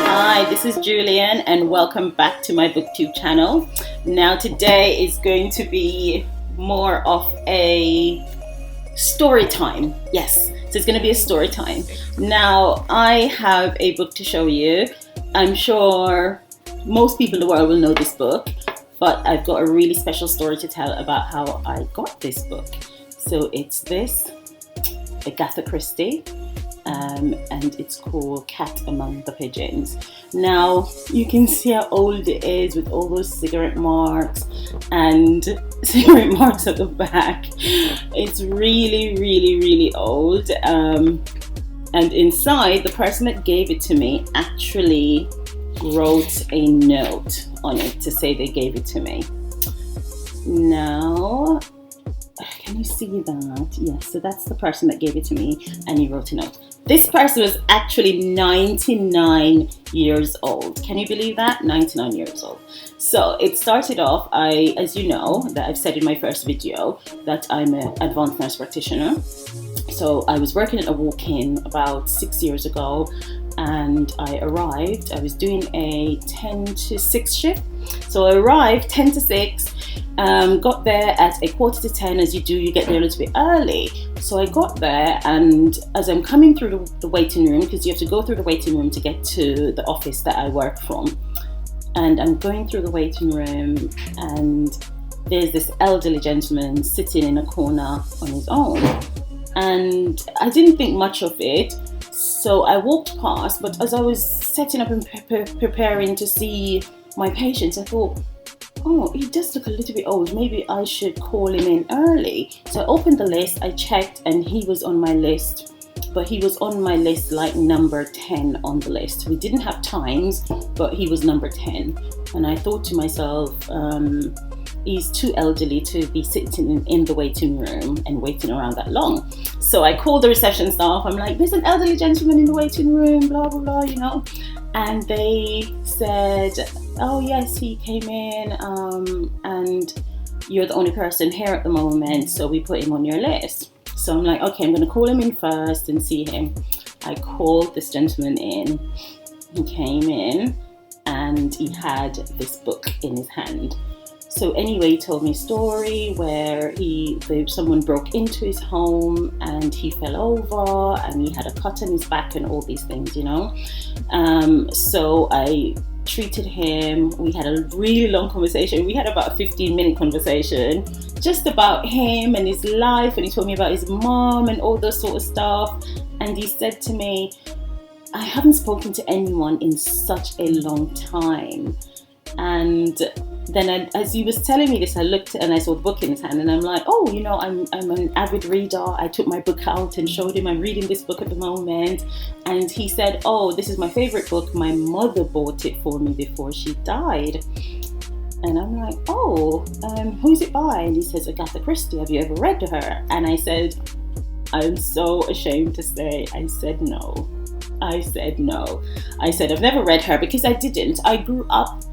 Hi, this is Julian and welcome back to my booktube channel. Now today is going to be more of a story time. Yes, so it's going to be a story time. Now I have a book to show you. I'm sure most people in the world will know this book, but I've got a really special story to tell about how I got this book. So it's this, Agatha Christie, and it's called Cat Among the Pigeons. Now you can see how old it is with all those cigarette marks and cigarette marks at the back. It's really old, and inside, the person that gave it to me actually wrote a note on it to say they gave it to me. Now, can you see that? Yes, so that's the person that gave it to me, and he wrote a note. This person was actually 99 years old. Can you believe that? 99 years old. So it started off, as you know, that I've said in my first video, that I'm an advanced nurse practitioner. So I was working at a walk-in about 6 years ago, and I arrived. I was doing a 10 to 6 shift. So I arrived 10 to 6, got there at a quarter to 10. As you do, you get there a little bit early. So I got there, and as I'm coming through the waiting room, because you have to go through the waiting room to get to the office that I work from, and I'm going through the waiting room, and there's this elderly gentleman sitting in a corner on his own, and I didn't think much of it. So I walked past, but as I was setting up and preparing to see my patients, I thought, oh, he does look a little bit old. Maybe I should call him in early. So I opened the list, I checked, and he was on my list. But he was on my list like number 10 on the list. We didn't have times, but he was number 10. And I thought to myself, he's too elderly to be sitting in the waiting room and waiting around that long. So I called the reception staff. I'm like, there's an elderly gentleman in the waiting room, blah, blah, blah, you know. And they said, oh yes, he came in, and you're the only person here at the moment, so we put him on your list. So I'm like, okay, I'm going to call him in first and see him. I called this gentleman in. He came in and he had this book in his hand. So anyway, he told me a story where someone broke into his home and he fell over and he had a cut on his back and all these things, you know. So I treated him. We had a really long conversation. We had about a 15-minute conversation just about him and his life, and he told me about his mom and all this sort of stuff. And he said to me, I haven't spoken to anyone in such a long time. And then as he was telling me this, I looked and I saw the book in his hand, and I'm like, oh, you know, I'm an avid reader. I took my book out and showed him I'm reading this book at the moment. And he said, oh, this is my favorite book. My mother bought it for me before she died. And I'm like, oh, who's it by? And he says, Agatha Christie. Have you ever read her? And I said, I'm so ashamed to say, I said no. I said no. I said I've never read her because I didn't. I grew up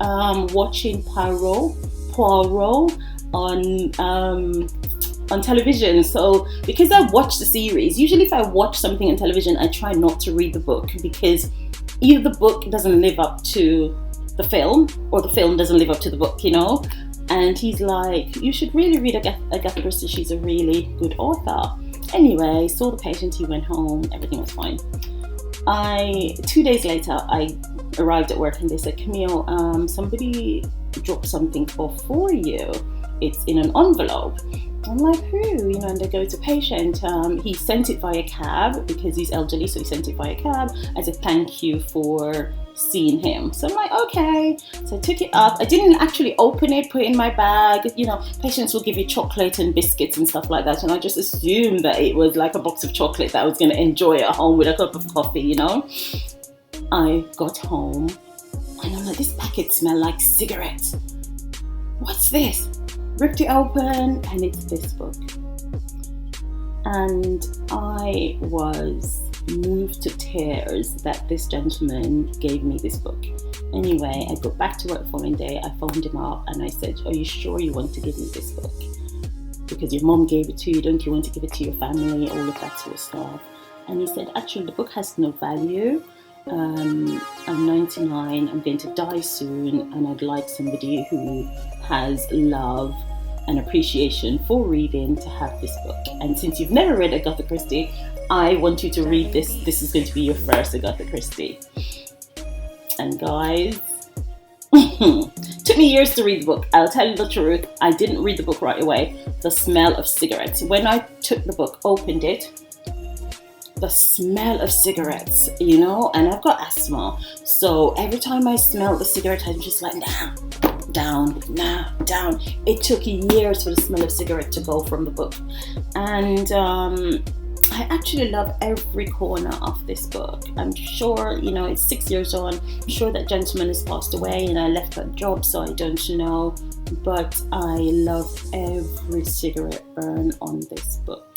watching Poirot on television. So because I watched the series, usually if I watch something on television, I try not to read the book, because either the book doesn't live up to the film or the film doesn't live up to the book, you know. And he's like, you should really read Agatha Christie. She's a really good author. Anyway, saw the patient. He went home. Everything was fine. 2 days later, I arrived at work and they said, Camille, somebody dropped something off for you. It's in an envelope. I'm like, who? You know, and they go to patient. He sent it via cab because he's elderly, so he sent it via cab as a thank you for seeing him. So I'm like, okay. So I took it up. I didn't actually open it, put it in my bag. You know, patients will give you chocolate and biscuits and stuff like that, and I just assumed that it was like a box of chocolate that I was going to enjoy at home with a cup of coffee, you know. I got home and I'm like, this packet smells like cigarettes. What's this? Ripped it open and it's this book. And I was moved to tears that this gentleman gave me this book. Anyway, I got back to work the following day. I phoned him up and I said, are you sure you want to give me this book? The because your mom gave it to you, don't you want to give it to your family, all of that sort of stuff. And he said, actually, the book has no value. I'm 99, I'm going to die soon, and I'd like somebody who has love and appreciation for reading to have this book. And since you've never read Agatha Christie, I want you to read this. This is going to be your first Agatha Christie. And guys, took me years to read the book. I'll tell you the truth, I didn't read the book right away. The smell of cigarettes. When I took the book, opened it, the smell of cigarettes, you know, and I've got asthma, so every time I smell the cigarette, I'm just like, down. It took years for the smell of cigarette to go from the book. And I actually love every corner of this book. I'm sure, you know, it's 6 years on, I'm sure that gentleman has passed away and I left that job, so I don't know, but I love every cigarette burn on this book.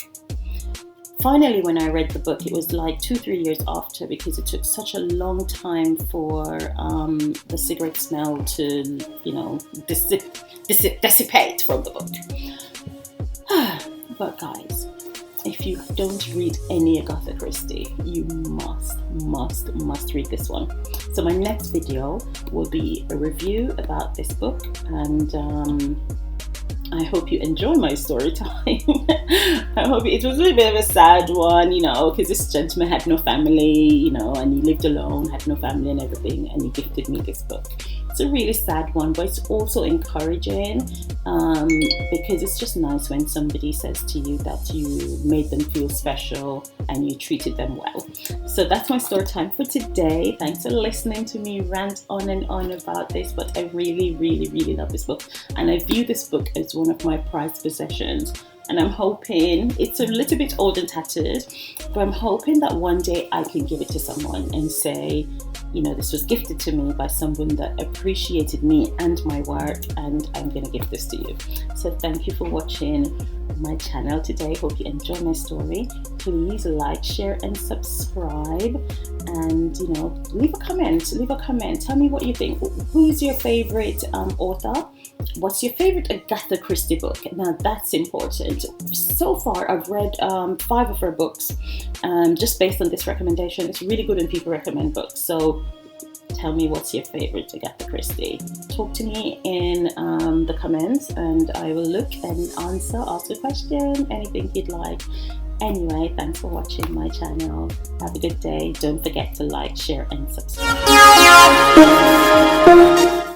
Finally, when I read the book, it was like 2-3 years after, because it took such a long time for the cigarette smell to, you know, dissipate from the book. But guys, if you don't read any Agatha Christie, you must read this one. So my next video will be a review about this book, and I hope you enjoy my story time. I hope it was a bit of a sad one, you know, because this gentleman had no family, you know, and he lived alone, had no family and everything, and he gifted me this book. It's a really sad one, but it's also encouraging, because it's just nice when somebody says to you that you made them feel special and you treated them well. So that's my story time for today. Thanks for listening to me rant on and on about this, but I really love this book, and I view this book as one of my prized possessions. And I'm hoping, it's a little bit old and tattered, but I'm hoping that one day I can give it to someone and say, you know, this was gifted to me by someone that appreciated me and my work, and I'm going to give this to you. So thank you for watching my channel today. Hope you enjoy my story. Please like, share and subscribe, and, you know, leave a comment. Tell me what you think. Who's your favorite author? What's your favorite Agatha Christie book? Now that's important. So far I've read 5 of her books, just based on this recommendation. It's really good when people recommend books. So tell me what's your favorite Agatha Christie. Talk to me in the comments, and I will look and answer, ask a question, anything you'd like. Anyway, thanks for watching my channel. Have a good day. Don't forget to like, share and subscribe.